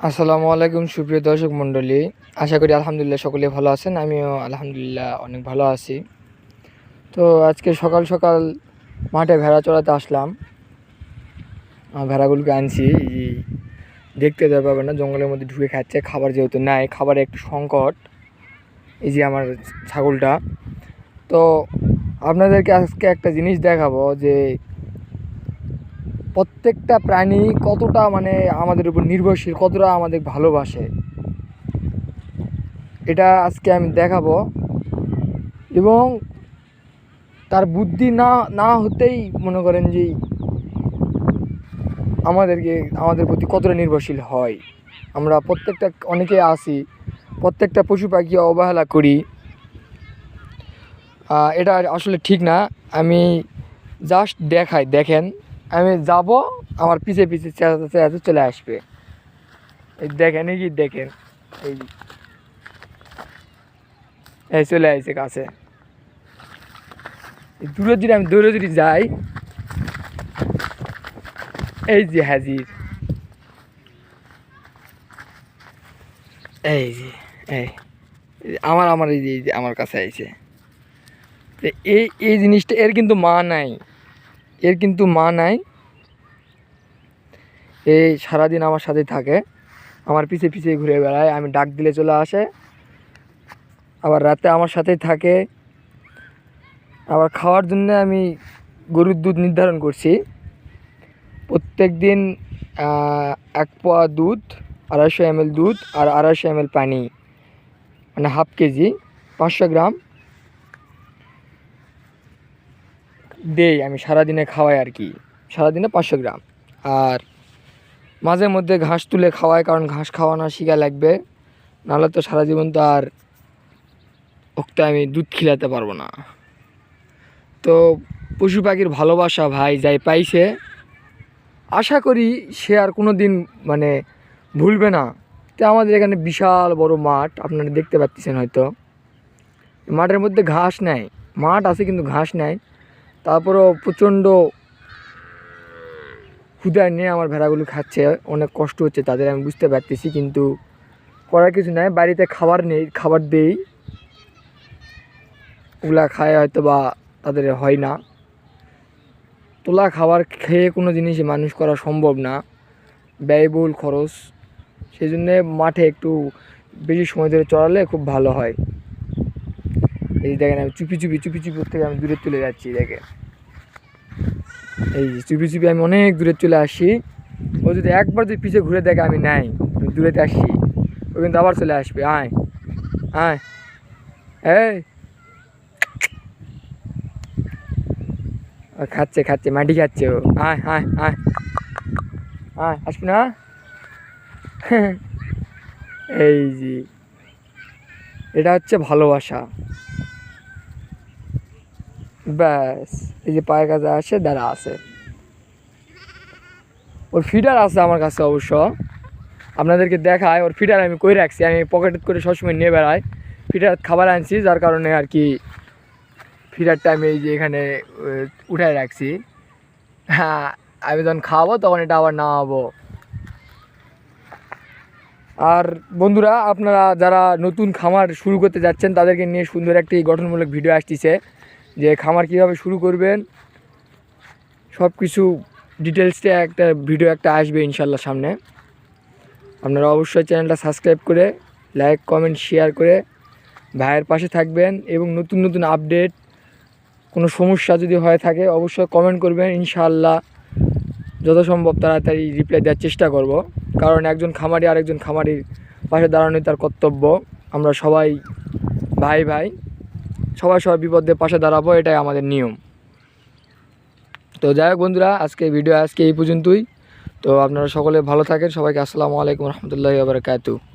আসসালামু আলাইকুম সুপ্রিয় দর্শক মণ্ডলী, আশা করি আলহামদুলিল্লাহ সকলে ভালো আছেন। আমিও আলহামদুলিল্লাহ অনেক ভালো আছি। তো আজকে সকাল সকাল মাঠে ভেড়া চড়াতে আসলাম। ভেড়াগুলোকে আনছি, দেখতে দেওয়া পাবে না, জঙ্গলের মধ্যে ঢুকে খাচ্ছে, খাবার যেহেতু নাই, খাবারের একটু সংকট। এই যে আমার ছাগলটা। তো আপনাদেরকে আজকে একটা জিনিস দেখাবো যে প্রত্যেকটা প্রাণী কতটা আমাদের উপর নির্ভরশীল, কতটা আমাদের ভালোবাসে, এটা আজকে আমি দেখাবো। এবং তার বুদ্ধি না না হতেই মনে করেন যে আমাদের প্রতি কতটা নির্ভরশীল হয়। আমরা প্রত্যেকটা অনেকে আসি, প্রত্যেকটা পশু পাখি অবহেলা করি। এটা আসলে ঠিক না। আমি জাস্ট দেখেন, আমি যাব, আমার পিছে পিছে চেঁচাতে চলে আসবে। এই দেখেন, এই কি দেখেন, এই চলে আসছে কাছে। আমি দূরে যাই, এই যে হাজির, এই যে এই আমার এই যে আমার কাছে আইছে। তো এই জিনিসটা এর কিন্তু মা নাই। এই সারাদিন আমার সাথে থাকে, আমার পিছে পিছে ঘুরে বেড়ায়, আমি ডাক দিলে চলে আসে, আবার রাতে আমার সাথেই থাকে। আবার খাওয়ার জন্য আমি গরুর দুধ নির্ধারণ করছি। প্রত্যেক দিন 1 পোয়া দুধ, 250 ml দুধ আর 250 ml পানি, মানে হাফ কেজি, 500 গ্রাম দেই আমি সারাদিনে খাওয়াই আর কি। সারাদিনে 500 গ্রাম। আর মাঝে মধ্যে ঘাস তুলে খাওয়াই, কারণ ঘাস খাওয়ানো শিখা লাগবে, নাহলে তো সারা জীবন তো আর ওকে আমি দুধ খিলাতে পারবো না। তো পশু পাখির ভালোবাসা ভাই যাই পাইছে, আশা করি সে আর কোনো দিন ভুলবে না। তো আমাদের এখানে বিশাল বড় মাঠ, আপনারা দেখতে পাচ্ছেন হয়তো। মাঠের মধ্যে ঘাস নাই, মাঠ আছে কিন্তু ঘাস নাই। তারপরেও প্রচণ্ড ক্ষুধায় নিয়ে আমার ভেড়াগুলো খাচ্ছে, অনেক কষ্ট হচ্ছে তাদের, আমি বুঝতে পারতেছি, কিন্তু করার কিছু নাই। বাড়িতে খাবার নেই, খাবার দেই, ওগুলা খায় হয়তো বা তাদের হয় না। তোলা খাবার খেয়ে কোনো জিনিসই মানুষ করা সম্ভব না, ব্যয়বহুল খরচ। সেই জন্যে মাঠে একটু বেশি সময় ধরে চড়ালে খুব ভালো হয়। এই দেখেন, আমি চুপি চুপি থেকে আমি দূরে চলে যাচ্ছি। দেখে এই চুপি আমি অনেক দূরে চলে আসি। ও যদি একবার যদি পিছিয়ে ঘুরে দেখে আমি নাই, আমি দূরেতে আসছি, ও কিন্তু আবার চলে আসবে। আয় আয়, এই খাচ্ছে মাটি খাচ্ছে ও। আয় আয় আয় আয়, আসবি না? এই যে এটা হচ্ছে ভালোবাসা। ব্যাস, এই যে পায়ের কাছে আসে, দাঁড়া আছে, ওর ফিডার আছে আমার কাছে অবশ্য, আপনাদেরকে দেখায়। ওর ফিডার আমি কই রাখছি, আমি পকেট করে সবসময় নিয়ে বেড়াই। ফিডার খাবার আনছি, যার কারণে আর কি ফিডারটা আমি এই যে এখানে উঠায় রাখছি। হ্যাঁ, আমি যখন খাওয়াবো তখন এটা আবার নামাবো। আর বন্ধুরা, আপনারা যারা নতুন খামার শুরু করতে যাচ্ছেন, তাদেরকে নিয়ে সুন্দর একটি গঠনমূলক ভিডিও আসতেছে, যে খামার কীভাবে শুরু করবেন, সব কিছু ডিটেলসে একটা ভিডিও আসবে ইনশাল্লাহ সামনে। আপনারা অবশ্যই চ্যানেলটা সাবস্ক্রাইব করে, লাইক কমেন্ট শেয়ার করে ভাইয়ের পাশে থাকবেন। এবং নতুন নতুন আপডেট, কোনো সমস্যা যদি হয়ে থাকে অবশ্যই কমেন্ট করবেন, ইনশাআল্লাহ যথাসম্ভব তাড়াতাড়ি রিপ্লাই দেওয়ার চেষ্টা করব। কারণ একজন খামারি আরেকজন খামারির পাশে দাঁড়ানোই তার কর্তব্য। আমরা সবাই ভাই, সবাই বিপদের পাশে দাঁড়াবো, এটাই আমাদের নিয়ম। তো যাই হোক বন্ধুরা, আজকে ভিডিও এই পর্যন্তই। তো আপনারা সকলে ভালো থাকেন। সবাইকে আসসালামু আলাইকুম রহমতুল্লাহি ওয়া বারাকাতুহু।